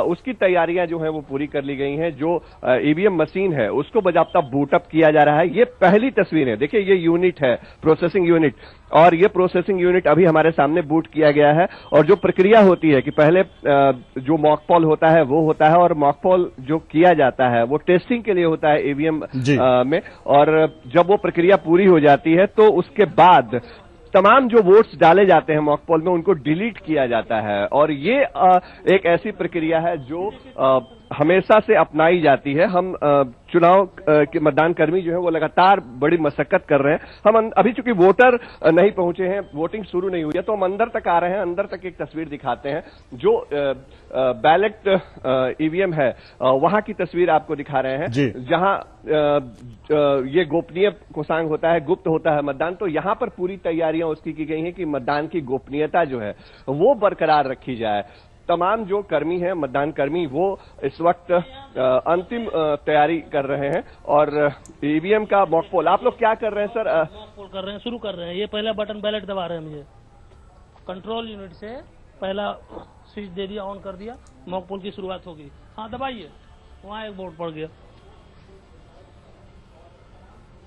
उसकी तैयारियां जो है वो पूरी कर ली गई हैं। जो ईवीएम मशीन है उसको बाकायदा बूटअप किया जा रहा है। ये पहली तस्वीर है, देखिए ये यूनिट है, प्रोसेसिंग यूनिट, और ये प्रोसेसिंग यूनिट अभी हमारे सामने बूट किया गया है। और जो प्रक्रिया होती है कि पहले जो मॉकपॉल होता है वो होता है, और मॉकपॉल जो किया जाता है वो टेस्टिंग के लिए होता है ईवीएम में, और जब वो प्रक्रिया पूरी हो जाती है तो उसके बाद तमाम जो वोट्स डाले जाते हैं मॉकपोल में उनको डिलीट किया जाता है। और ये एक ऐसी प्रक्रिया है जो हमेशा से अपनाई जाती है। हम चुनाव के मतदान कर्मी जो है वो लगातार बड़ी मशक्कत कर रहे हैं। हम अभी चूंकि वोटर नहीं पहुंचे हैं, वोटिंग शुरू नहीं हुई है, तो हम अंदर तक आ रहे हैं। अंदर तक एक तस्वीर दिखाते हैं। जो बैलेट ईवीएम है वहां की तस्वीर आपको दिखा रहे हैं, जहां ये गोपनीय कोषांग होता है, गुप्त होता है मतदान। तो यहां पर पूरी तैयारियां उसकी की गई हैं कि मतदान की गोपनीयता जो है वो बरकरार रखी जाए। तमाम जो कर्मी हैं, मतदान कर्मी, वो इस वक्त अंतिम तैयारी कर रहे हैं। और ईवीएम का मॉकपोल, आप लोग क्या कर रहे हैं सर? मॉकपोल कर रहे हैं, शुरू कर रहे हैं। ये पहला बटन बैलेट दबा रहे हैं, मुझे कंट्रोल यूनिट से पहला स्विच दे दिया, ऑन कर दिया, मॉकपोल की शुरुआत होगी। हाँ दबाइए, वहाँ एक वोट पड़ गया।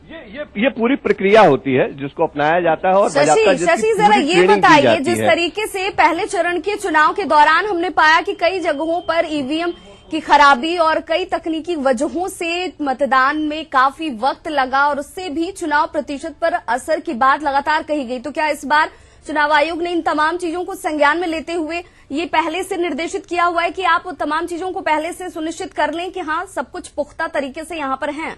ये पूरी प्रक्रिया होती है जिसको अपनाया जाता है। और शशि जरा ये बताइए, जिस तरीके से पहले चरण के चुनाव के दौरान हमने पाया कि कई जगहों पर ईवीएम की खराबी और कई तकनीकी वजहों से मतदान में काफी वक्त लगा, और उससे भी चुनाव प्रतिशत पर असर की बात लगातार कही गई। तो क्या इस बार चुनाव आयोग ने इन तमाम चीजों को संज्ञान में लेते हुए ये पहले से निर्देशित किया हुआ है कि आप तमाम चीजों को पहले से सुनिश्चित कर लें कि हाँ सब कुछ पुख्ता तरीके से यहाँ पर है?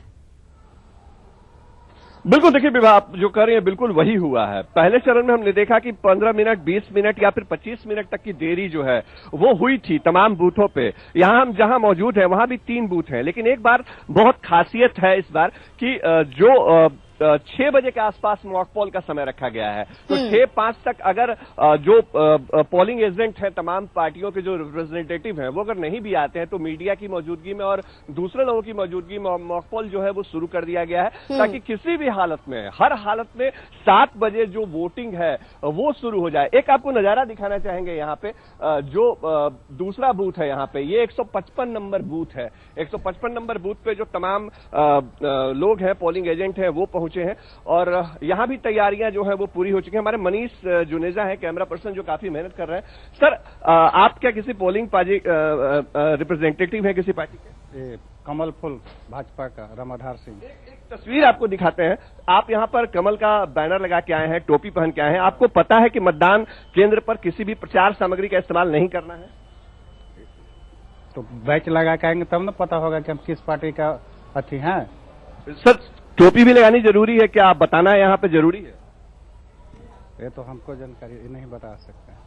बिल्कुल, देखिए विभाग जो कर रहे हैं बिल्कुल वही हुआ है। पहले चरण में हमने देखा कि 15 मिनट, 20 मिनट या फिर 25 मिनट तक की देरी जो है वो हुई थी तमाम बूथों पे। यहां हम जहां मौजूद हैं वहां भी 3 बूथ हैं, लेकिन एक बार बहुत खासियत है इस बार कि जो 6 बजे के आसपास मॉकपोल का समय रखा गया है। तो 6:05 तक अगर जो पोलिंग एजेंट हैं, तमाम पार्टियों के जो रिप्रेजेंटेटिव हैं, वो अगर नहीं भी आते हैं तो मीडिया की मौजूदगी में और दूसरे लोगों की मौजूदगी में मॉकपोल जो है वो शुरू कर दिया गया है, ताकि किसी भी हालत में, हर हालत में 7 बजे जो वोटिंग है वो शुरू हो जाए। एक आपको नजारा दिखाना चाहेंगे यहाँ पे, जो दूसरा बूथ है यहाँ पे, ये 155 नंबर बूथ है। 155 नंबर बूथ पे जो तमाम लोग हैं, पोलिंग एजेंट हैं, वो पहुंचे हैं। और यहां भी तैयारियां जो है वो पूरी हो चुकी हैं। हमारे मनीष जुनेजा हैं कैमरा पर्सन, जो काफी मेहनत कर रहे हैं। सर, आप क्या किसी पोलिंग रिप्रेजेंटेटिव हैं किसी पार्टी के? कमल फूल भाजपा का रामाधार सिंह। एक तस्वीर आपको दिखाते हैं। आप यहां पर कमल का बैनर लगा के आए हैं, टोपी पहन के आए हैं। आपको पता है कि मतदान केंद्र पर किसी भी प्रचार सामग्री का इस्तेमाल नहीं करना है? तो बैच लगा के आएंगे तब ना पता होगा कि हम किस पार्टी का अथी हैं। सर, टोपी भी लगानी जरूरी है क्या? आप बताना यहाँ पे जरूरी है? ये तो हमको जानकारी नहीं बता सकते।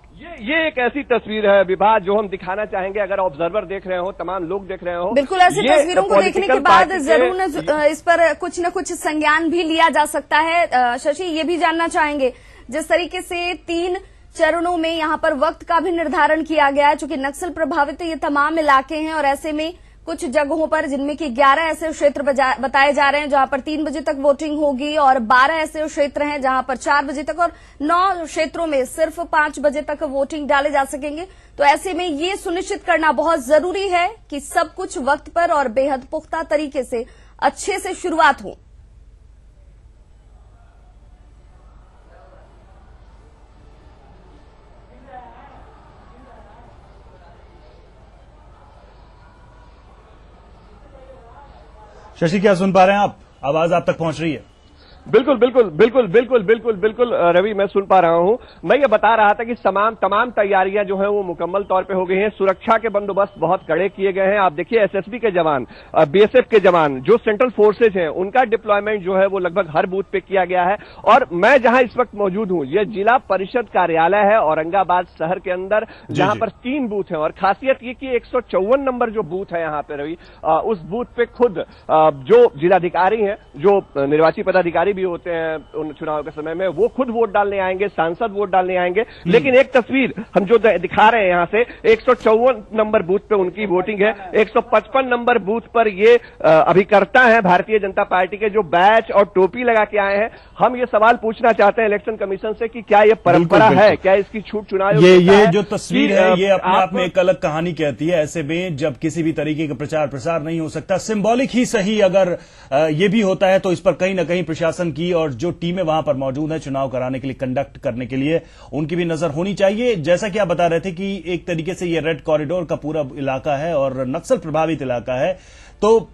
ये एक ऐसी तस्वीर है विभाग जो हम दिखाना चाहेंगे। अगर ऑब्जर्वर देख रहे हो, तमाम लोग देख रहे हो, बिल्कुल ऐसी तस्वीरों को देखने के बाद जरूर इस पर कुछ न कुछ संज्ञान भी लिया जा सकता है। शशि, ये भी जानना चाहेंगे, जिस तरीके से 3 चरणों में यहाँ पर वक्त का भी निर्धारण किया गया है, चूंकि नक्सल प्रभावित ये तमाम इलाके हैं, और ऐसे में कुछ जगहों पर, जिनमें कि 11 ऐसे क्षेत्र बताए जा रहे हैं जहां पर 3 बजे तक वोटिंग होगी, और 12 ऐसे क्षेत्र हैं जहां पर 4 बजे तक, और 9 क्षेत्रों में सिर्फ 5 बजे तक वोटिंग डाले जा सकेंगे। तो ऐसे में ये सुनिश्चित करना बहुत जरूरी है कि सब कुछ वक्त पर और बेहद पुख्ता तरीके से अच्छे से शुरुआत हो। शशि, क्या सुन पा रहे हैं आप? आवाज आप तक पहुंच रही है? बिल्कुल बिल्कुल बिल्कुल बिल्कुल बिल्कुल बिल्कुल रवि, मैं सुन पा रहा हूं। मैं ये बता रहा था कि तमाम तैयारियां जो है वो मुकम्मल तौर पे हो गई हैं। सुरक्षा के बंदोबस्त बहुत कड़े किए गए हैं। आप देखिए, एसएसबी के जवान, बीएसएफ के जवान, जो सेंट्रल फोर्सेज हैं, उनका डिप्लॉयमेंट जो है वो लगभग हर बूथ पे किया गया है। और मैं जहां इस वक्त मौजूद हूं, ये जिला परिषद कार्यालय है औरंगाबाद शहर के अंदर, जहां पर 3 बूथ हैं। और खासियत ये कि 154 नंबर जो बूथ है यहाँ पे रवि, उस बूथ पे खुद जो जिलाधिकारी हैं, जो निर्वाची पदाधिकारी भी होते हैं उन चुनाव के समय में, वो खुद वोट डालने आएंगे, सांसद वोट डालने आएंगे। लेकिन एक तस्वीर हम जो दिखा रहे हैं यहां से, 154 नंबर बूथ पे उनकी वोटिंग है, 155 नंबर बूथ पर ये अभिकर्ता हैं भारतीय जनता पार्टी के, जो बैच और टोपी लगा के आए हैं। हम ये सवाल पूछना चाहते हैं इलेक्शन कमीशन से कि क्या ये परंपरा है, क्या इसकी छूट चुनाव ये जो तस्वीर है ये अपने आप में एक अलग कहानी कहती है। ऐसे में जब किसी भी तरीके का प्रचार प्रसार नहीं हो सकता, सिंबॉलिक ही सही अगर ये भी होता है, तो इस पर कहीं ना कहीं प्रशासन की और जो टीमें वहां पर मौजूद है चुनाव कराने के लिए, कंडक्ट करने के लिए, उनकी भी नजर होनी चाहिए। जैसा कि आप बता रहे थे कि एक तरीके से ये रेड कॉरिडोर का पूरा इलाका है और नक्सल प्रभावित इलाका है, तो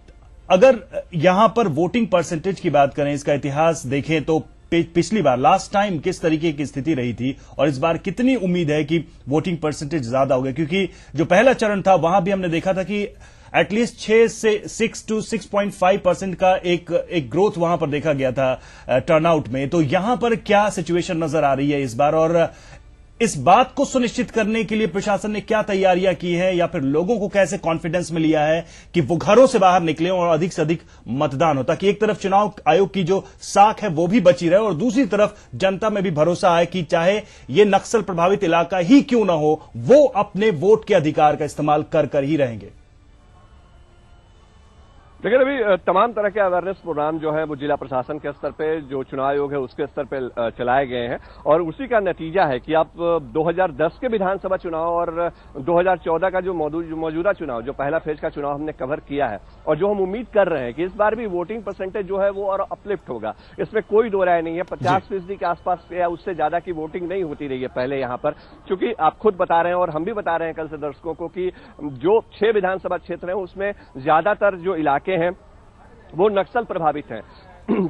अगर यहां पर वोटिंग परसेंटेज की बात करें, इसका इतिहास देखें तो पिछली बार लास्ट टाइम किस तरीके की स्थिति रही थी और इस बार कितनी उम्मीद है कि वोटिंग परसेंटेज ज्यादा होगा? क्योंकि जो पहला चरण था वहां भी हमने देखा था कि एटलीस्ट 6 से 6 to 6.5% का एक ग्रोथ वहां पर देखा गया था टर्नआउट में। तो यहां पर क्या सिचुएशन नजर आ रही है इस बार, और इस बात को सुनिश्चित करने के लिए प्रशासन ने क्या तैयारियां की है या फिर लोगों को कैसे कॉन्फिडेंस में लिया है कि वो घरों से बाहर निकले और अधिक से अधिक मतदान हो, ताकि एक तरफ चुनाव आयोग की जो साख है वो भी बची रहे और दूसरी तरफ जनता में भी भरोसा आए कि चाहे ये नक्सल प्रभावित इलाका ही क्यों ना हो, वो अपने वोट के अधिकार का इस्तेमाल कर ही रहेंगे। लेकिन अभी तमाम तरह के अवेयरनेस प्रोग्राम जो है वो जिला प्रशासन के स्तर पे, जो चुनाव आयोग है उसके स्तर पे चलाए गए हैं और उसी का नतीजा है कि आप 2010 के विधानसभा चुनाव और 2014 का जो मौजूदा चुनाव, जो पहला फेज का चुनाव हमने कवर किया है और जो हम उम्मीद कर रहे हैं कि इस बार भी वोटिंग परसेंटेज जो है वो और अपलिफ्ट होगा, इसमें कोई दो राय नहीं है। 50% के आसपास या उससे ज्यादा की वोटिंग नहीं होती रही है पहले यहां पर, क्योंकि आप खुद बता रहे हैं और हम भी बता रहे हैं कल से दर्शकों को कि जो 6 विधानसभा क्षेत्र हैं उसमें ज्यादातर जो इलाके हैं वो नक्सल प्रभावित हैं।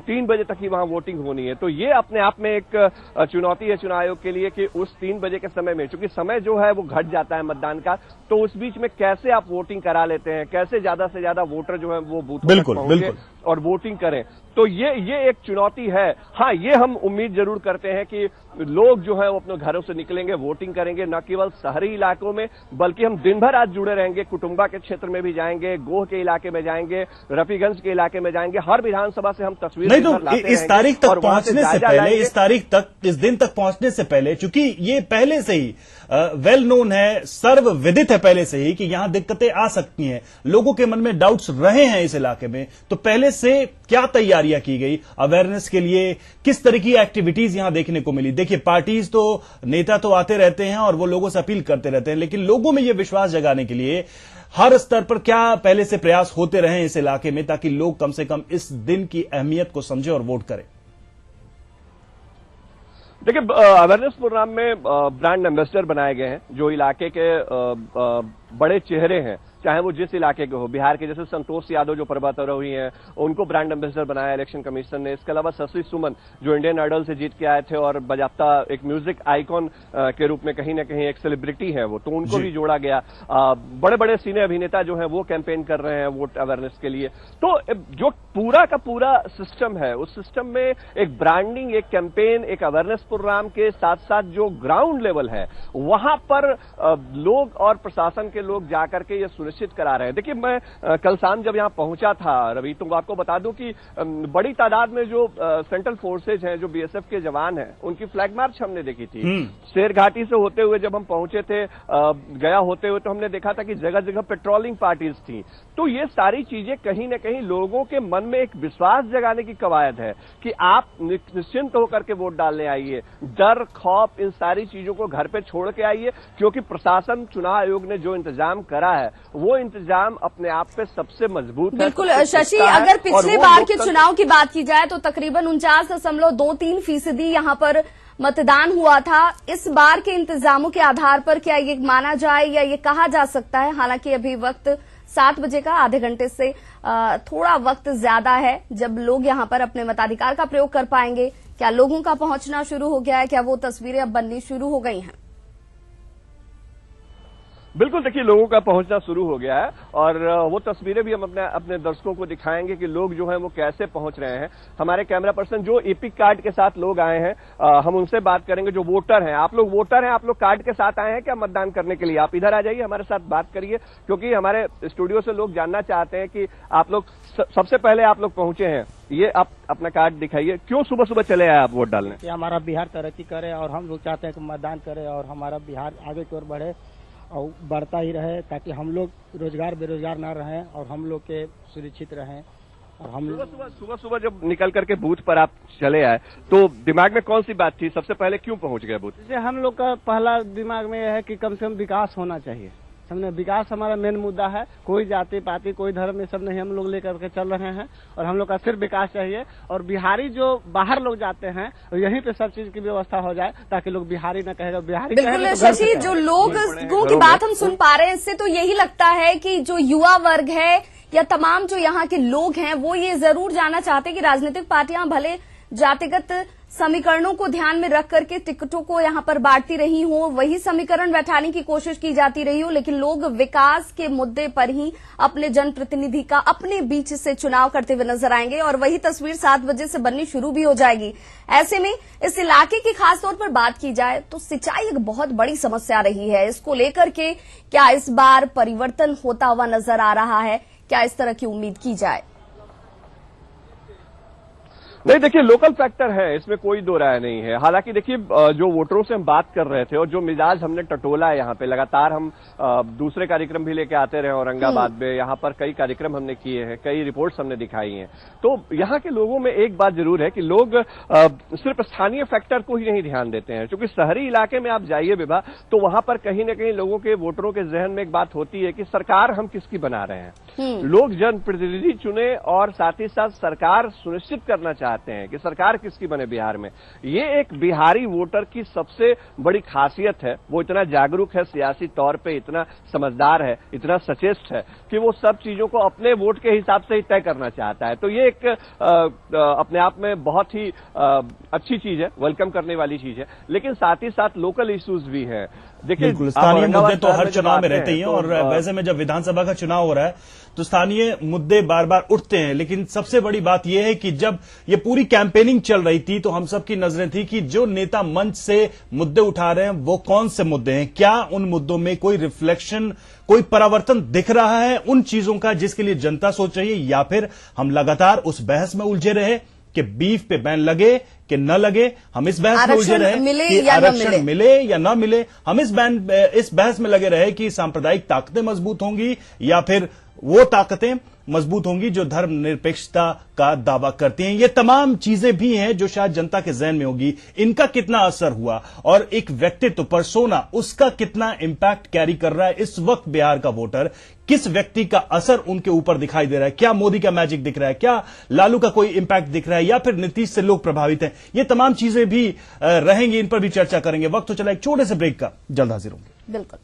3 बजे तक ही वहां वोटिंग होनी है, तो ये अपने आप में एक चुनौती है चुनाव आयोग के लिए कि उस 3 बजे के समय में, चूंकि समय जो है वो घट जाता है मतदान का, तो उस बीच में कैसे आप वोटिंग करा लेते हैं, कैसे ज्यादा से ज्यादा वोटर जो है वो बूथ तक पहुंचे और वोटिंग करें, तो ये एक चुनौती है। हाँ, ये हम उम्मीद जरूर करते हैं कि लोग जो है वो अपने घरों से निकलेंगे, वोटिंग करेंगे, न केवल शहरी इलाकों में बल्कि हम दिन भर आज जुड़े रहेंगे, कुटुंबा के क्षेत्र में भी जाएंगे, गोह के इलाके में जाएंगे, रफीगंज के इलाके में जाएंगे, हर विधानसभा से हम तस्वीर नहीं तो इस तारीख तक पहुंचने से पहले, इस दिन तक पहुंचने से पहले, चूंकि ये पहले से ही वेल नोन है, सर्वविदित है पहले से ही कि यहां दिक्कतें आ सकती हैं, लोगों के मन में डाउट्स रहे हैं इस इलाके में, तो पहले से क्या तैयारियां की गई अवेयरनेस के लिए, किस तरह की एक्टिविटीज यहां देखने को मिली? देखिए, पार्टीज तो, नेता तो आते रहते हैं और वो लोगों से अपील करते रहते हैं, लेकिन लोगों में ये विश्वास जगाने के लिए हर स्तर पर क्या पहले से प्रयास होते रहे इस इलाके में, ताकि लोग कम से कम इस दिन की अहमियत को समझे और वोट करें? देखिए, अवेयरनेस प्रोग्राम में ब्रांड एम्बेसडर बनाए गए हैं, जो इलाके के बड़े चेहरे हैं, चाहे वो जिस इलाके के हो। बिहार के जैसे संतोष यादव जो पर्वतारोही हैं, उनको ब्रांड एम्बेसडर बनाया इलेक्शन कमीशन ने। इसके अलावा शशि सुमन जो इंडियन आइडल से जीत के आए थे और बाजाप्ता एक म्यूजिक आइकॉन के रूप में कहीं ना कहीं एक सेलिब्रिटी है वो, तो उनको भी जोड़ा गया। बड़े बड़े सीनियर अभिनेता जो हैं वो कैंपेन कर रहे हैं वोट अवेयरनेस के लिए। तो जो पूरा का पूरा सिस्टम है, उस सिस्टम में एक ब्रांडिंग, एक कैंपेन, एक अवेयरनेस प्रोग्राम के साथ साथ जो ग्राउंड लेवल है वहां पर लोग और प्रशासन के लोग जाकर के ये सुनिश्चित करा रहे हैं। देखिए, मैं कल शाम जब यहां पहुंचा था रवि, तो आपको बता दूं कि बड़ी तादाद में जो सेंट्रल फोर्सेज हैं, जो बीएसएफ के जवान हैं, उनकी फ्लैग मार्च हमने देखी थी। शेर घाटी से होते हुए जब हम पहुंचे थे, गया होते हुए, तो हमने देखा था कि जगह जगह पेट्रोलिंग पार्टीज थी। तो ये सारी चीजें कहीं ना कहीं लोगों के मन में एक विश्वास जगाने की कवायद है कि आप निश्चिंत होकर के वोट डालने आइए, डर खौफ इन सारी चीजों को घर पे छोड़ के आइए, क्योंकि प्रशासन, चुनाव आयोग ने जो इंतजाम करा है वो इंतजाम अपने आप पे सबसे मजबूत है। बिल्कुल शशि, अगर पिछले बार के चुनाव की बात की जाए तो तकरीबन 49.23% यहाँ पर मतदान हुआ था। इस बार के इंतजामों के आधार पर क्या ये माना जाए या ये कहा जा सकता है, हालांकि अभी वक्त 7 बजे का, आधे घंटे से थोड़ा वक्त ज्यादा है जब लोग यहाँ पर अपने मताधिकार का प्रयोग कर पाएंगे, क्या लोगों का पहुंचना शुरू हो गया है, क्या वो तस्वीरें अब बननी शुरू हो गई हैं? बिल्कुल, देखिए लोगों का पहुंचना शुरू हो गया है और वो तस्वीरें भी हम अपने दर्शकों को दिखाएंगे कि लोग जो हैं वो कैसे पहुंच रहे हैं। हमारे कैमरा पर्सन जो एपिक कार्ड के साथ लोग आए हैं, हम उनसे बात करेंगे। जो वोटर हैं, आप लोग वोटर हैं, आप लोग कार्ड के साथ आए हैं क्या मतदान करने के लिए? आप इधर आ जाइए, हमारे साथ बात करिए, क्योंकि हमारे स्टूडियो से लोग जानना चाहते हैं कि आप लोग सबसे पहले आप लोग पहुंचे हैं, ये आप अपना कार्ड दिखाइए। क्यों सुबह सुबह चले आए आप वोट डालने? कि हमारा बिहार तरक्की करे और हम लोग चाहते हैं कि मतदान करें और हमारा बिहार आगे की ओर बढ़े और बढ़ता ही रहे, ताकि हम लोग रोजगार बेरोजगार ना रहें और हम लोग के सुरक्षित रहें। और हम सुबह सुबह जब निकल करके बूथ पर आप चले आए तो दिमाग में कौन सी बात थी? सबसे पहले क्यों पहुंच गए बूथ? जैसे हम लोग का पहला दिमाग में यह है कि कम से कम विकास होना चाहिए। हमने विकास हमारा मेन मुद्दा है, कोई जाति पाति कोई धर्म ये सब नहीं, हम लोग लेकर के चल रहे हैं और हम लोग का सिर्फ विकास चाहिए। और बिहारी जो बाहर लोग जाते हैं यहीं पे सब चीज की व्यवस्था हो जाए, ताकि लोग बिहारी न कहेगा बिहारी। बिल्कुल शशि, जो लोगों की बात हम सुन पा रहे हैं, इससे तो यही लगता है कि जो युवा वर्ग है या तमाम जो यहाँ के लोग हैं वो ये जरूर जानना चाहते हैं कि राजनीतिक पार्टियां भले जातिगत समीकरणों को ध्यान में रख करके टिकटों को यहाँ पर बांटती रही हो, वही समीकरण बैठाने की कोशिश की जाती रही हो, लेकिन लोग विकास के मुद्दे पर ही अपने जनप्रतिनिधि का अपने बीच से चुनाव करते हुए नजर आएंगे और वही तस्वीर 7 बजे से बननी शुरू भी हो जाएगी। ऐसे में इस इलाके की खासतौर पर बात की जाए तो सिंचाई एक बहुत बड़ी समस्या रही है। इसको लेकर के क्या इस बार परिवर्तन होता हुआ नजर आ रहा है? क्या इस तरह की उम्मीद की जाए? नहीं, देखिए लोकल फैक्टर है, इसमें कोई दो राय नहीं है। हालांकि देखिए जो वोटरों से हम बात कर रहे थे और जो मिजाज हमने टटोला है यहाँ पे, लगातार हम दूसरे कार्यक्रम भी लेके आते रहे औरंगाबाद में, यहाँ पर कई कार्यक्रम हमने किए हैं, कई रिपोर्ट्स हमने दिखाई हैं। तो यहाँ के लोगों में एक बात जरूर है कि लोग सिर्फ स्थानीय फैक्टर को ही नहीं ध्यान देते हैं, क्योंकि शहरी इलाके में आप जाइए विभा तो वहां पर कहीं न कहीं लोगों के वोटरों के जहन में एक बात होती है कि सरकार हम किसकी बना रहे हैं। लोग जनप्रतिनिधि चुने और साथ ही साथ सरकार सुनिश्चित करना चाहते हैं कि सरकार किसकी बने बिहार में। ये एक बिहारी वोटर की सबसे बड़ी खासियत है। वो इतना जागरूक है, सियासी तौर पे इतना समझदार है, इतना सचेत है कि वो सब चीजों को अपने वोट के हिसाब से ही तय करना चाहता है। तो ये एक अपने आप में बहुत ही अच्छी चीज है, वेलकम करने वाली चीज है। लेकिन साथ ही साथ लोकल इश्यूज भी है। देखिए स्थानीय मुद्दे तो हर चुनाव में रहते ही हैं और वैसे में जब विधानसभा का चुनाव हो रहा है तो स्थानीय मुद्दे बार बार उठते हैं। लेकिन सबसे बड़ी बात यह है कि जब ये पूरी कैंपेनिंग चल रही थी तो हम सबकी नजरें थी कि जो नेता मंच से मुद्दे उठा रहे हैं वो कौन से मुद्दे हैं, क्या उन मुद्दों में कोई रिफ्लेक्शन, कोई परावर्तन दिख रहा है उन चीजों का जिसके लिए जनता सोच रही है, या फिर हम लगातार उस बहस में उलझे रहे कि बीफ पे बैन लगे कि न लगे। हम इस बहस में उलझे रहे कि आरक्षण मिले या न मिले। हम इस बहस में लगे रहे कि सांप्रदायिक ताकतें मजबूत होंगी या फिर वो ताकतें मजबूत होंगी जो धर्मनिरपेक्षता का दावा करती हैं। ये तमाम चीजें भी हैं जो शायद जनता के जहन में होगी। इनका कितना असर हुआ और एक व्यक्तित्व पर्सोना उसका कितना इंपैक्ट कैरी कर रहा है इस वक्त बिहार का वोटर, किस व्यक्ति का असर उनके ऊपर दिखाई दे रहा है, क्या मोदी का मैजिक दिख रहा है, क्या लालू का कोई इंपैक्ट दिख रहा है या फिर नीतीश से लोग प्रभावित हैं। ये तमाम चीजें भी रहेंगी, इन पर भी चर्चा करेंगे। वक्त तो चला एक छोटे से ब्रेक का, जल्द हाजिर होंगे। बिल्कुल।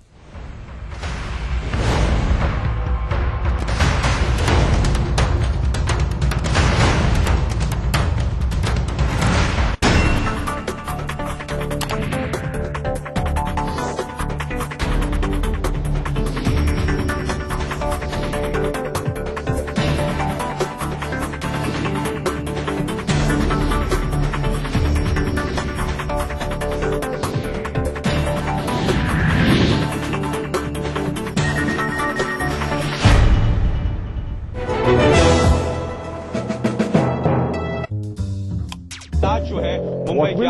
जो है मुंबई के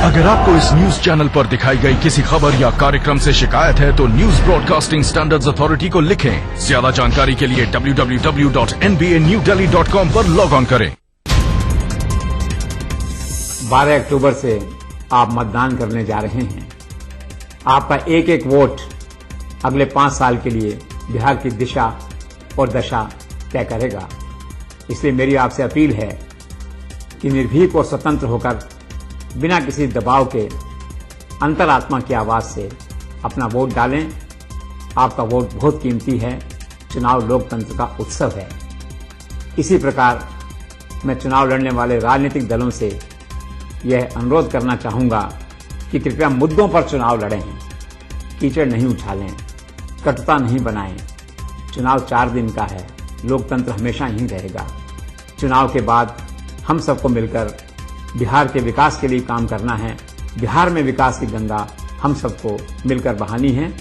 अगर आपको इस न्यूज चैनल पर दिखाई गई किसी खबर या कार्यक्रम से शिकायत है तो न्यूज ब्रॉडकास्टिंग स्टैंडर्ड्स अथॉरिटी को लिखें। ज्यादा जानकारी के लिए www.nbanewdelhi.com पर लॉग ऑन करें। 12 अक्टूबर से आप मतदान करने जा रहे हैं। आपका एक एक वोट अगले 5 साल के लिए बिहार की दिशा और दशा तय करेगा। इसलिए मेरी आपसे अपील है कि निर्भीक और स्वतंत्र होकर बिना किसी दबाव के अंतरात्मा की आवाज से अपना वोट डालें। आपका वोट बहुत कीमती है। चुनाव लोकतंत्र का उत्सव है। इसी प्रकार मैं चुनाव लड़ने वाले राजनीतिक दलों से यह अनुरोध करना चाहूंगा कि कृपया मुद्दों पर चुनाव लड़ें, कीचड़ नहीं उछालें, कटुता नहीं बनाएं। चुनाव 4 दिन का है, लोकतंत्र हमेशा ही रहेगा। चुनाव के बाद हम सबको मिलकर बिहार के विकास के लिए काम करना है। बिहार में विकास की गंगा हम सबको मिलकर बहानी है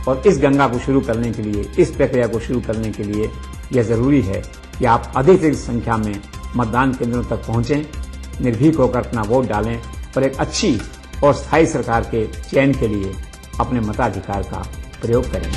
और इस गंगा को शुरू करने के लिए, इस प्रक्रिया को शुरू करने के लिए यह जरूरी है कि आप अधिक से अधिक संख्या में मतदान केंद्रों तक पहुंचें, निर्भीक होकर अपना वोट डालें और एक अच्छी और स्थायी सरकार के चयन के लिए अपने मताधिकार का प्रयोग करें।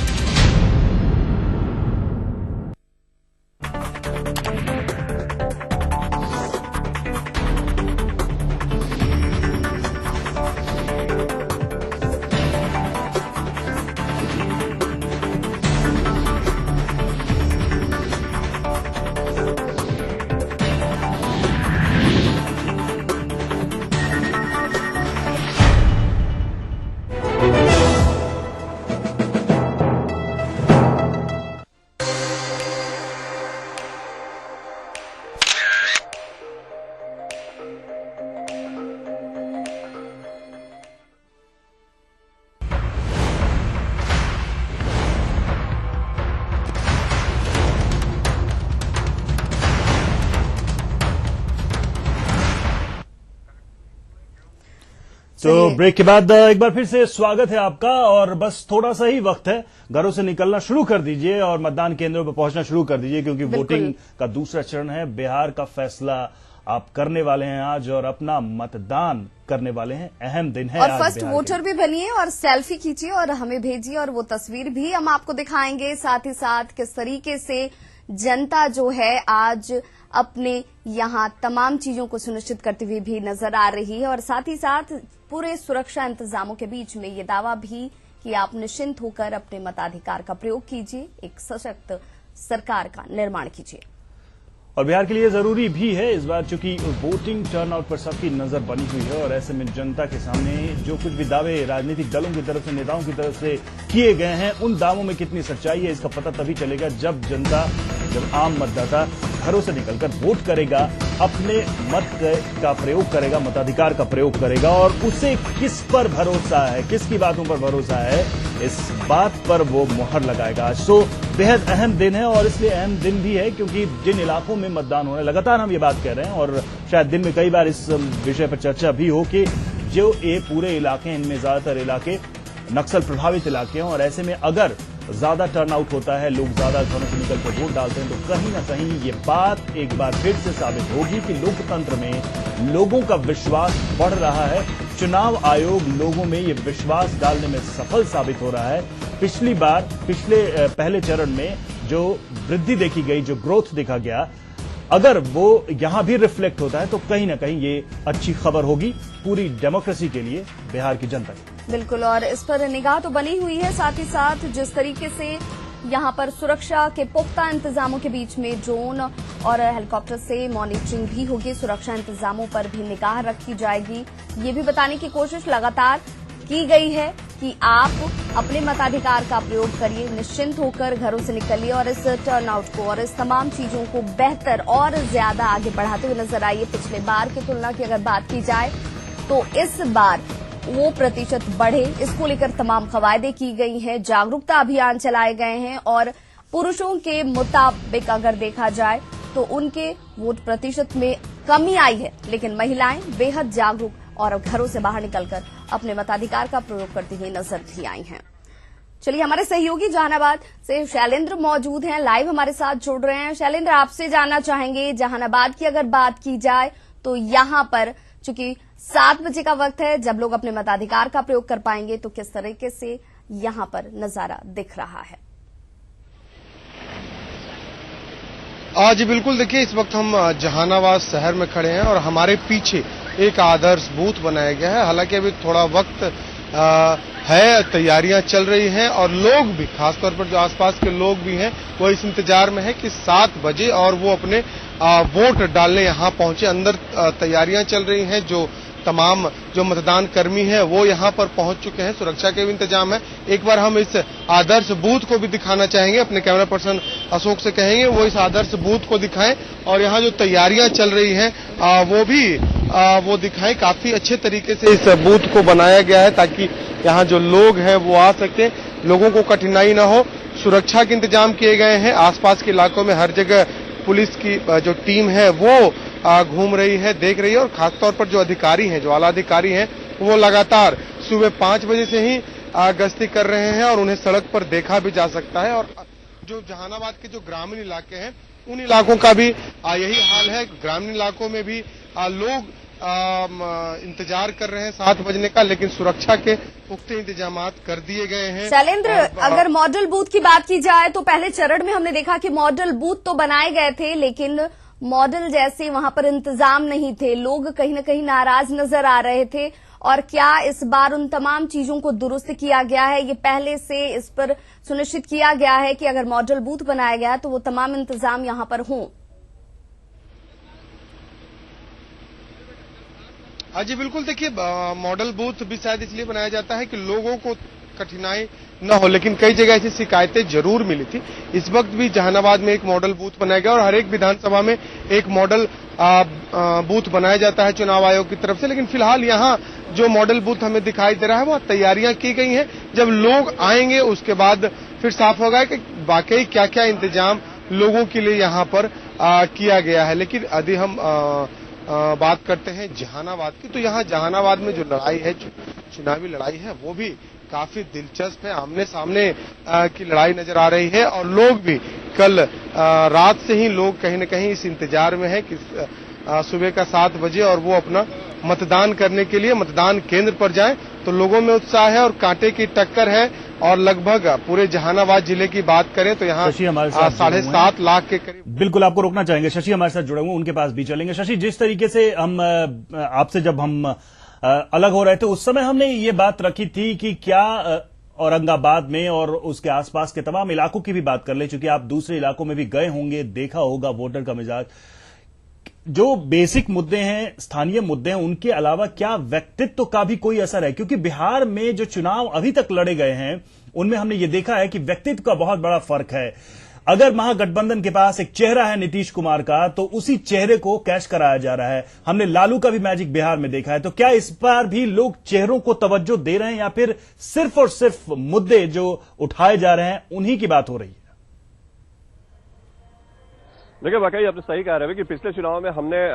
तो ब्रेक के बाद एक बार फिर से स्वागत है आपका। और बस थोड़ा सा ही वक्त है, घरों से निकलना शुरू कर दीजिए और मतदान केंद्रों पर पहुंचना शुरू कर दीजिए, क्योंकि वोटिंग का दूसरा चरण है। बिहार का फैसला आप करने वाले हैं आज और अपना मतदान करने वाले हैं। अहम दिन है और आज फर्स्ट वोटर भी बनिए और सेल्फी खींचिए और हमें भेजिए और वो तस्वीर भी हम आपको दिखाएंगे। साथ ही साथ किस तरीके से जनता जो है आज अपने यहाँ तमाम चीजों को सुनिश्चित करती हुई भी नजर आ रही है और साथ ही साथ पूरे सुरक्षा इंतजामों के बीच में ये दावा भी कि आप निश्चिंत होकर अपने मताधिकार का प्रयोग कीजिए, एक सशक्त सरकार का निर्माण कीजिए। और बिहार के लिए जरूरी भी है इस बार, चूंकि वोटिंग टर्नआउट पर सबकी नजर बनी हुई है और ऐसे में जनता के सामने जो कुछ भी दावे राजनीतिक दलों की तरफ से, नेताओं की तरफ से किए गए हैं, उन दावों में कितनी सच्चाई है इसका पता तभी चलेगा जब जनता, जब आम मतदाता घरों से निकलकर वोट करेगा, अपने मत का प्रयोग करेगा, मताधिकार का प्रयोग करेगा और उसे किस पर भरोसा है, किसकी बातों पर भरोसा है, इस बात पर वो मुहर लगाएगा। आज तो बेहद अहम दिन है और इसलिए अहम दिन भी है क्योंकि जिन इलाकों में मतदान होने, लगातार हम ये बात कह रहे हैं और शायद दिन में कई बार इस विषय पर चर्चा भी हो कि जो ये पूरे इलाके हैं, इनमें ज्यादातर इलाके नक्सल प्रभावित इलाके हैं और ऐसे में अगर ज्यादा टर्नआउट होता है, लोग ज्यादा घरों से निकलकर वोट डालते हैं, तो कहीं ना कहीं ये बात एक बार फिर से साबित होगी कि लोकतंत्र में लोगों का विश्वास बढ़ रहा है। चुनाव आयोग लोगों में ये विश्वास डालने में सफल साबित हो रहा है। पिछली बार, पहले चरण में जो वृद्धि देखी गई, जो ग्रोथ देखा गया, अगर वो यहां भी रिफ्लेक्ट होता है तो कहीं ना कहीं ये अच्छी खबर होगी पूरी डेमोक्रेसी के लिए, बिहार की जनता की। बिल्कुल, और इस पर निगाह तो बनी हुई है। साथ ही साथ जिस तरीके से यहां पर सुरक्षा के पुख्ता इंतजामों के बीच में ड्रोन और हेलीकॉप्टर से मॉनिटरिंग भी होगी, सुरक्षा इंतजामों पर भी निगाह रखी जाएगी। ये भी बताने की कोशिश लगातार की गई है कि आप अपने मताधिकार का प्रयोग करिए, निश्चिंत होकर घरों से निकलिए और इस टर्नआउट को और इस तमाम चीजों को बेहतर और ज्यादा आगे बढ़ाते हुए नजर आइए। पिछले बार की तुलना की अगर बात की जाए तो इस बार वो प्रतिशत बढ़े, इसको लेकर तमाम कवायदे की गई हैं, जागरूकता अभियान चलाए गए हैं और पुरुषों के मुताबिक अगर देखा जाए तो उनके वोट प्रतिशत में कमी आई है, लेकिन महिलाएं बेहद जागरूक और घरों से बाहर निकलकर अपने मताधिकार का प्रयोग करती हुई नजर भी आई हैं। चलिए, हमारे सहयोगी जहानाबाद से शैलेंद्र मौजूद हैं, लाइव हमारे साथ जुड़ रहे हैं। शैलेंद्र, आपसे जानना चाहेंगे, जहानाबाद की अगर बात की जाए तो यहां पर चूंकि 7 बजे का वक्त है जब लोग अपने मताधिकार का प्रयोग कर पाएंगे, तो किस तरीके से यहां पर नजारा दिख रहा है? जी बिल्कुल, देखिए इस वक्त हम जहानाबाद शहर में खड़े हैं और हमारे पीछे एक आदर्श बूथ बनाया गया है। हालांकि अभी थोड़ा वक्त है, तैयारियां चल रही हैं और लोग भी, खासतौर पर जो आसपास के लोग भी हैं, वो इस इंतजार में है कि 7 बजे और वो अपने वोट डालने यहां पहुंचे। अंदर तैयारियां चल रही हैं, जो तमाम जो मतदान कर्मी हैं वो यहाँ पर पहुंच चुके हैं। सुरक्षा के भी इंतजाम है। एक बार हम इस आदर्श बूथ को भी दिखाना चाहेंगे, अपने कैमरा पर्सन अशोक से कहेंगे वो इस आदर्श बूथ को दिखाएं और यहाँ जो तैयारियां चल रही हैं वो भी वो दिखाएं। काफी अच्छे तरीके से इस बूथ को बनाया गया है ताकि यहाँ जो लोग हैं वो आ सकते, लोगों को कठिनाई न हो। सुरक्षा के इंतजाम किए गए हैं। आसपास के इलाकों में हर जगह पुलिस की जो टीम है वो घूम रही है, देख रही है और खासतौर पर जो अधिकारी हैं, जो आला अधिकारी हैं, वो लगातार सुबह 5 बजे से ही गश्ती कर रहे हैं और उन्हें सड़क पर देखा भी जा सकता है। और जो जहानाबाद के जो ग्रामीण इलाके हैं उन इलाकों का भी यही हाल है। ग्रामीण इलाकों में भी लोग इंतजार कर रहे हैं 7 बजने का, लेकिन सुरक्षा के पुख्ते इंतजाम कर दिए गए हैं। शैलेंद्र, अगर मॉडल बूथ की बात की जाए तो पहले चरण में हमने देखा कि मॉडल बूथ तो बनाए गए थे, लेकिन मॉडल जैसे वहां पर इंतजाम नहीं थे, लोग कहीं न कहीं नाराज नजर आ रहे थे। और क्या इस बार उन तमाम चीजों को दुरुस्त किया गया है? ये पहले से इस पर सुनिश्चित किया गया है कि अगर मॉडल बूथ बनाया गया तो वो तमाम इंतजाम यहां पर हों? जी बिल्कुल। देखिए, मॉडल बूथ भी शायद इसलिए बनाया जाता है कि लोगों को कठिनाई न हो, लेकिन कई जगह ऐसी शिकायतें जरूर मिली थी। इस वक्त भी जहानाबाद में एक मॉडल बूथ बनाया गया और हर एक विधानसभा में एक मॉडल बूथ बनाया जाता है चुनाव आयोग की तरफ से। लेकिन फिलहाल यहाँ जो मॉडल बूथ हमें दिखाई दे रहा है वो तैयारियां की गई हैं। जब लोग आएंगे उसके बाद फिर साफ होगा कि वाकई क्या क्या इंतजाम लोगों के लिए यहाँ पर किया गया है। लेकिन यदि हम बात करते हैं जहानाबाद की, तो यहाँ जहानाबाद में जो लड़ाई है, चुनावी लड़ाई है, वो भी काफी दिलचस्प है। आमने सामने की लड़ाई नजर आ रही है और लोग भी कल रात से ही लोग कहीं न कहीं इस इंतजार में है कि सुबह का 7 बजे और वो अपना मतदान करने के लिए मतदान केंद्र पर जाएं। तो लोगों में उत्साह है और कांटे की टक्कर है। और लगभग पूरे जहानाबाद जिले की बात करें तो यहाँ 7.5 लाख के करीब। बिल्कुल, आपको रोकना चाहेंगे, शशि हमारे साथ जुड़े हुए, उनके पास भी चलेंगे। शशि, जिस तरीके से हम आपसे जब हम अलग हो रहे थे उस समय हमने ये बात रखी थी कि क्या औरंगाबाद में और उसके आसपास के तमाम इलाकों की भी बात कर ले, चूंकि आप दूसरे इलाकों में भी गए होंगे, देखा होगा वोटर का मिजाज, जो बेसिक मुद्दे हैं, स्थानीय मुद्दे हैं, उनके अलावा क्या व्यक्तित्व का भी कोई असर है? क्योंकि बिहार में जो चुनाव अभी तक लड़े गए हैं उनमें हमने ये देखा है कि व्यक्तित्व का बहुत बड़ा फर्क है। अगर महागठबंधन के पास एक चेहरा है नीतीश कुमार का, तो उसी चेहरे को कैश कराया जा रहा है। हमने लालू का भी मैजिक बिहार में देखा है। तो क्या इस बार भी लोग चेहरों को तवज्जो दे रहे हैं या फिर सिर्फ और सिर्फ मुद्दे जो उठाए जा रहे हैं उन्हीं की बात हो रही है? देखिए, वाकई आपने सही कहा रवि कि पिछले चुनाव में हमने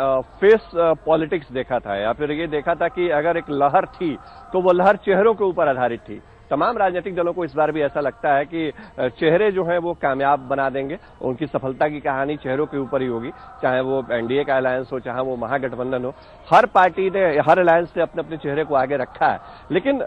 फेस पॉलिटिक्स देखा था, या फिर ये देखा था कि अगर एक लहर थी तो वो लहर चेहरों के ऊपर आधारित थी। तमाम राजनीतिक दलों को इस बार भी ऐसा लगता है कि चेहरे जो हैं वो कामयाब बना देंगे, उनकी सफलता की कहानी चेहरों के ऊपर ही होगी। चाहे वो एनडीए का अलायंस हो, चाहे वो महागठबंधन हो, हर पार्टी ने, हर अलायंस ने अपने अपने चेहरे को आगे रखा है। लेकिन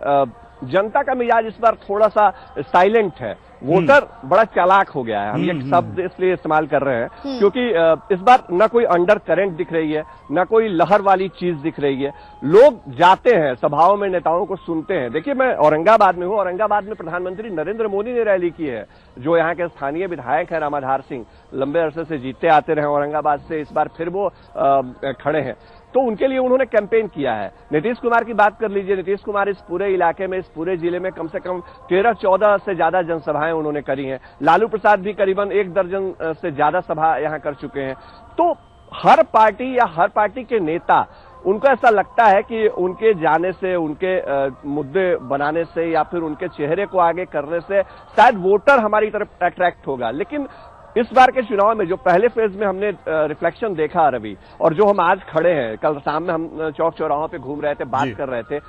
जनता का मिजाज इस बार थोड़ा सा साइलेंट है। वोटर बड़ा चालाक हो गया है। हम ये शब्द इसलिए इस्तेमाल कर रहे हैं क्योंकि इस बार न कोई अंडर करंट दिख रही है, न कोई लहर वाली चीज दिख रही है। लोग जाते हैं सभाओं में, नेताओं को सुनते हैं। देखिए, मैं औरंगाबाद में हूं। औरंगाबाद में प्रधानमंत्री नरेंद्र मोदी ने रैली की है। जो यहाँ के स्थानीय विधायक है रामाधार सिंह, लंबे अरसे से जीतते आते रहे औरंगाबाद से, इस बार फिर वो खड़े हैं, तो उनके लिए उन्होंने कैंपेन किया है। नीतीश कुमार की बात कर लीजिए। नीतीश कुमार इस पूरे इलाके में, इस पूरे जिले में कम से कम 13-14 से ज्यादा जनसभाएं उन्होंने करी हैं। लालू प्रसाद भी करीबन 1 दर्जन से ज्यादा सभा यहां कर चुके हैं। तो हर पार्टी या हर पार्टी के नेता, उनको ऐसा लगता है कि उनके जाने से, उनके मुद्दे बनाने से या फिर उनके चेहरे को आगे करने से शायद वोटर हमारी तरफ अट्रैक्ट होगा। लेकिन इस बार के चुनाव में जो पहले फेज में हमने रिफ्लेक्शन देखा रवि, और जो हम आज खड़े हैं, कल शाम में हम चौक चौराहों पे घूम रहे थे, बात कर रहे थे,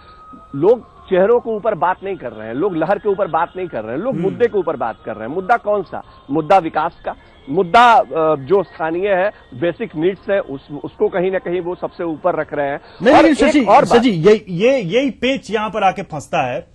लोग चेहरों के ऊपर बात नहीं कर रहे हैं, लोग लहर के ऊपर बात नहीं कर रहे हैं, लोग मुद्दे के ऊपर बात कर रहे हैं। मुद्दा कौन सा? मुद्दा विकास का मुद्दा, जो स्थानीय है, बेसिक नीड्स है, उसको कहीं ना कहीं वो सबसे ऊपर रख रहे हैं। नहीं, शशि, यही पेच यहां पर आके फंसता है।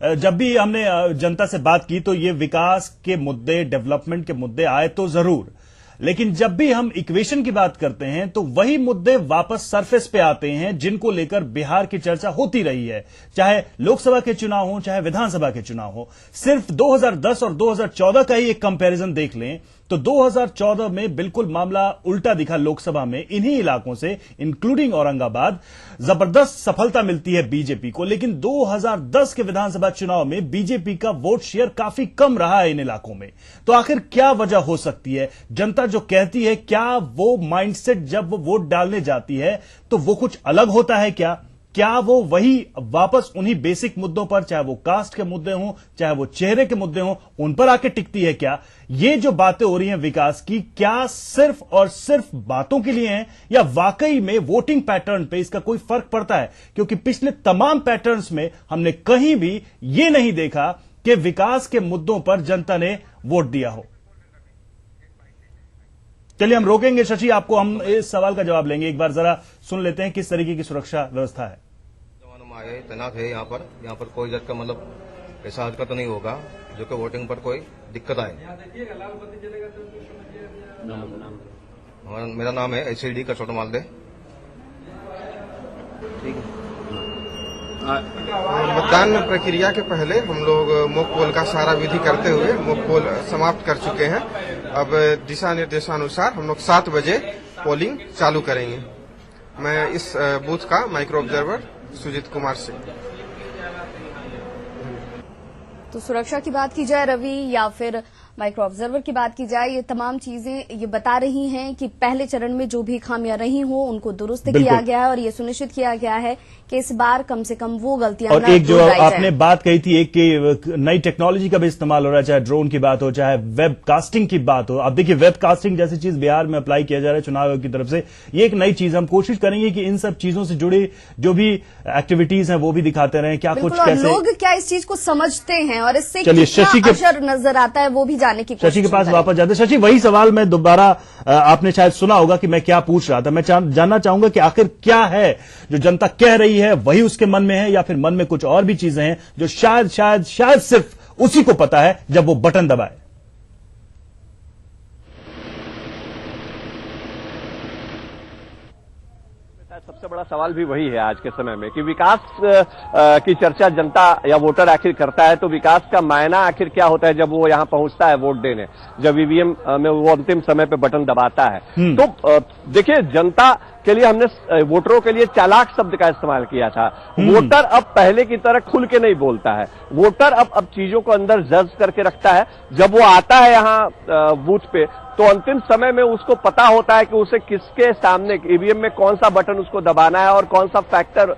जब भी हमने जनता से बात की तो ये विकास के मुद्दे, डेवलपमेंट के मुद्दे आए तो जरूर, लेकिन जब भी हम इक्वेशन की बात करते हैं तो वही मुद्दे वापस सरफेस पे आते हैं जिनको लेकर बिहार की चर्चा होती रही है। चाहे लोकसभा के चुनाव हो, चाहे विधानसभा के चुनाव हो। सिर्फ 2010 और 2014 का ही एक कंपैरिजन देख लें तो 2014 में बिल्कुल मामला उल्टा दिखा। लोकसभा में इन्हीं इलाकों से इंक्लूडिंग औरंगाबाद जबरदस्त सफलता मिलती है बीजेपी को, लेकिन 2010 के विधानसभा चुनाव में बीजेपी का वोट शेयर काफी कम रहा है इन इलाकों में। तो आखिर क्या वजह हो सकती है? जनता जो कहती है, क्या वो माइंडसेट जब वो वोट डालने जाती है तो वो कुछ अलग होता है? क्या वो वही वापस उन्हीं बेसिक मुद्दों पर, चाहे वो कास्ट के मुद्दे हों, चाहे वो चेहरे के मुद्दे हों, उन पर आके टिकती है क्या? ये जो बातें हो रही हैं विकास की, क्या सिर्फ और सिर्फ बातों के लिए हैं या वाकई में वोटिंग पैटर्न पे इसका कोई फर्क पड़ता है? क्योंकि पिछले तमाम पैटर्न्स में हमने कहीं भी ये नहीं देखा कि विकास के मुद्दों पर जनता ने वोट दिया हो। चलिए हम रोकेंगे शशि, आपको हम इस सवाल का जवाब लेंगे। एक बार जरा सुन लेते हैं किस तरीके की सुरक्षा व्यवस्था है। जवानों आए तैनात है यहाँ पर कोई जात का मतलब ऐसा हरकत तो नहीं होगा जो कि वोटिंग पर कोई दिक्कत आए। मेरा नाम है एचडी का छोटा मालदे। ठीक है। मतदान प्रक्रिया के पहले हम लोग मॉक पोल का सारा विधि करते हुए मॉक पोल समाप्त कर चुके हैं। अब दिशा निर्देशानुसार हम लोग 7 बजे पोलिंग चालू करेंगे। मैं इस बूथ का माइक्रो ऑब्जर्वर सुजीत कुमार से। तो सुरक्षा की बात की जाए रवि या फिर माइक्रो ऑब्जर्वर की बात की जाए, ये तमाम चीजें ये बता रही हैं कि पहले चरण में जो भी खामियां रही हों उनको दुरुस्त किया गया है और ये सुनिश्चित किया गया है कि इस बार कम से कम वो गलतियां और एक जो आपने बात कही थी, एक कि नई टेक्नोलॉजी का भी इस्तेमाल हो रहा है, चाहे ड्रोन की बात हो, चाहे वेब कास्टिंग की बात हो। अब देखिए वेब कास्टिंग जैसी चीज बिहार में अप्लाई किया जा रहा है चुनाव आयोग की तरफ से। ये एक नई चीज, हम कोशिश करेंगे कि इन सब चीजों से जुड़ी जो भी एक्टिविटीज हैं वो भी दिखाते रहें। क्या कुछ कैसे लोग क्या इस चीज को समझते हैं और इससे चलिए शशि के असर नजर आता है वो भी जानने की शशि के पास वापस जाते। शशि, वही सवाल मैं दोबारा, आपने शायद सुना होगा कि मैं क्या पूछ रहा था। मैं जानना चाहूंगा कि आखिर क्या है जो जनता कह रही है वही उसके मन में है, या फिर मन में कुछ और भी चीजें हैं जो शायद सिर्फ उसी को पता है जब वो बटन दबाए। सबसे बड़ा सवाल भी वही है आज के समय में कि विकास की चर्चा जनता या वोटर आखिर करता है, तो विकास का मायना आखिर क्या होता है जब वो यहां पहुंचता है वोट देने, जब ईवीएम में वो अंतिम समय पे बटन दबाता है। तो देखिए, जनता के लिए हमने वोटरों के लिए चालाक शब्द का इस्तेमाल किया था। वोटर अब पहले की तरह खुल के नहीं बोलता है। वोटर अब चीजों को अंदर जज करके रखता है। जब वो आता है यहाँ बूथ पे तो अंतिम समय में उसको पता होता है कि उसे किसके सामने ईवीएम में कौन सा बटन उसको दबाना है और कौन सा फैक्टर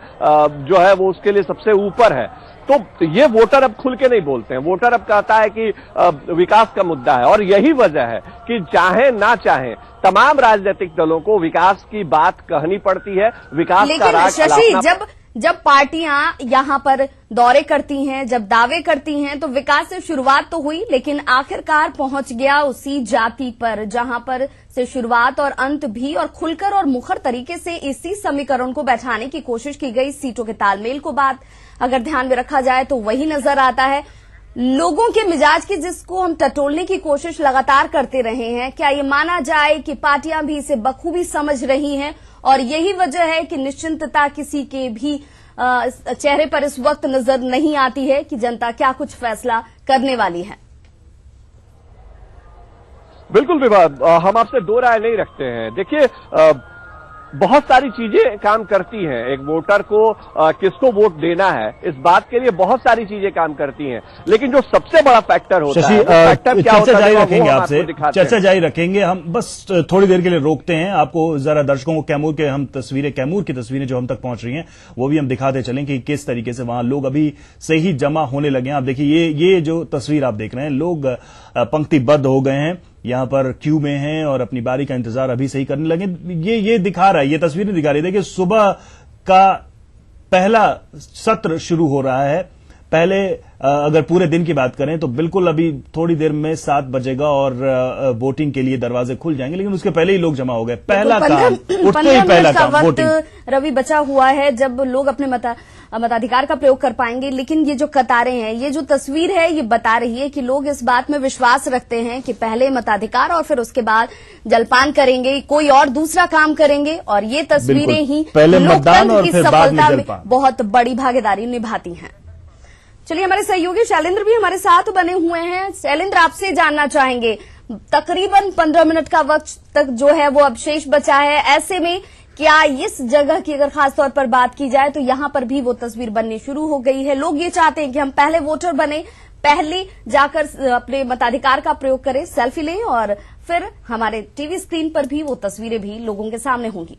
जो है वो उसके लिए सबसे ऊपर है। तो ये वोटर अब खुल के नहीं बोलते हैं। वोटर अब कहता है कि विकास का मुद्दा है, और यही वजह है कि चाहे ना चाहे तमाम राजनीतिक दलों को विकास की बात कहनी पड़ती है। विकास का राज शशि, जब पार्टियां यहां पर दौरे करती हैं, जब दावे करती हैं, तो विकास से शुरुआत तो हुई लेकिन आखिरकार पहुंच गया उसी जाति पर जहां पर से शुरुआत और अंत भी, और खुलकर और मुखर तरीके से इसी समीकरण को बैठाने की कोशिश की गई। सीटों के तालमेल को बात अगर ध्यान में रखा जाए तो वही नजर आता है। लोगों के मिजाज की जिसको हम टटोलने की कोशिश लगातार करते रहे हैं, क्या ये माना जाए कि पार्टियां भी इसे बखूबी समझ रही हैं और यही वजह है कि निश्चिंतता किसी के भी चेहरे पर इस वक्त नजर नहीं आती है कि जनता क्या कुछ फैसला करने वाली है। बिल्कुल विवाद, हम आपसे दो राय नहीं रखते हैं। देखिए, बहुत सारी चीजें काम करती हैं। एक वोटर को किसको वोट देना है इस बात के लिए बहुत सारी चीजें काम करती हैं, लेकिन जो सबसे बड़ा फैक्टर होता है, फैक्टर क्या होता है, जारी रखेंगे आपसे, चर्चा जारी रखेंगे। हम बस थोड़ी देर के लिए रोकते हैं आपको, जरा दर्शकों को कैमूर की तस्वीरें जो हम तक पहुंच रही हैं वो भी हम दिखाते चलें कि किस तरीके से वहां लोग अभी से ही जमा होने लगे हैं। आप देखिए, ये जो तस्वीर आप देख रहे हैं, लोग पंक्तिबद्ध हो गए हैं, यहां पर क्यू में हैं और अपनी बारी का इंतजार अभी से ही करने लगे। ये दिखा रहा है, ये तस्वीरें दिखा रही है कि सुबह का पहला सत्र शुरू हो रहा है। पहले अगर पूरे दिन की बात करें तो बिल्कुल अभी थोड़ी देर में 7 बजेगा और वोटिंग के लिए दरवाजे खुल जाएंगे, लेकिन उसके पहले ही लोग जमा हो गए। पहला काम, उठते ही पहला काम वोटिंग। रवि, बचा हुआ है जब लोग अपने मताधिकार का प्रयोग कर पाएंगे, लेकिन ये जो कतारें हैं, ये जो तस्वीर है, ये बता रही है कि लोग इस बात में विश्वास रखते हैं कि पहले मताधिकार और फिर उसके बाद जलपान करेंगे, कोई और दूसरा काम करेंगे, और ये तस्वीरें ही लोकतंत्र की सफलता में बहुत बड़ी भागीदारी निभाती हैं। चलिए, हमारे सहयोगी शैलेंद्र भी हमारे साथ बने हुए हैं। शैलेंद्र, आपसे जानना चाहेंगे, तकरीबन 15 मिनट का वक्त तक जो है वो अब शेष बचा है। ऐसे में क्या इस जगह की अगर खास तौर पर बात की जाए तो यहां पर भी वो तस्वीर बननी शुरू हो गई है। लोग ये चाहते हैं कि हम पहले वोटर बने, पहले जाकर अपने मताधिकार का प्रयोग करें, सेल्फी लें और फिर हमारे टीवी स्क्रीन पर भी वो तस्वीरें भी लोगों के सामने होंगी।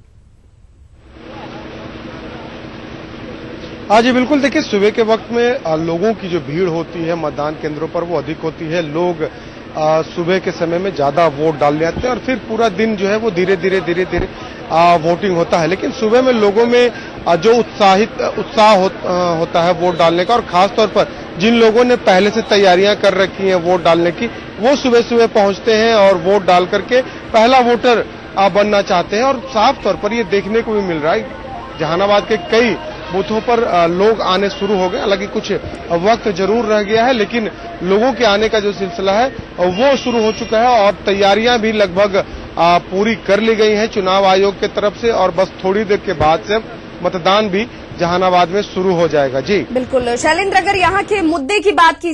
हाँ जी बिल्कुल, देखिए सुबह के वक्त में लोगों की जो भीड़ होती है मतदान केंद्रों पर वो अधिक होती है। लोग सुबह के समय में ज्यादा वोट डालने आते हैं और फिर पूरा दिन जो है वो धीरे धीरे वोटिंग होता है। लेकिन सुबह में लोगों में जो उत्साह होता है वोट डालने का, और खास तौर पर जिन लोगों ने पहले से तैयारियां कर रखी हैं वोट डालने की, वो सुबह सुबह पहुंचते हैं और वोट डाल करके पहला वोटर बनना चाहते हैं। और साफ तौर पर ये देखने को भी मिल रहा है जहानाबाद के कई बूथों पर लोग आने शुरू हो गए। हालांकि कुछ वक्त जरूर रह गया है, लेकिन लोगों के आने का जो सिलसिला है वो शुरू हो चुका है और तैयारियां भी लगभग पूरी कर ली गई हैं चुनाव आयोग की तरफ से। और बस थोड़ी देर के बाद से मतदान भी जहानाबाद में शुरू हो जाएगा। जी बिल्कुल शैलेंद्र, अगर यहाँ के मुद्दे की बात की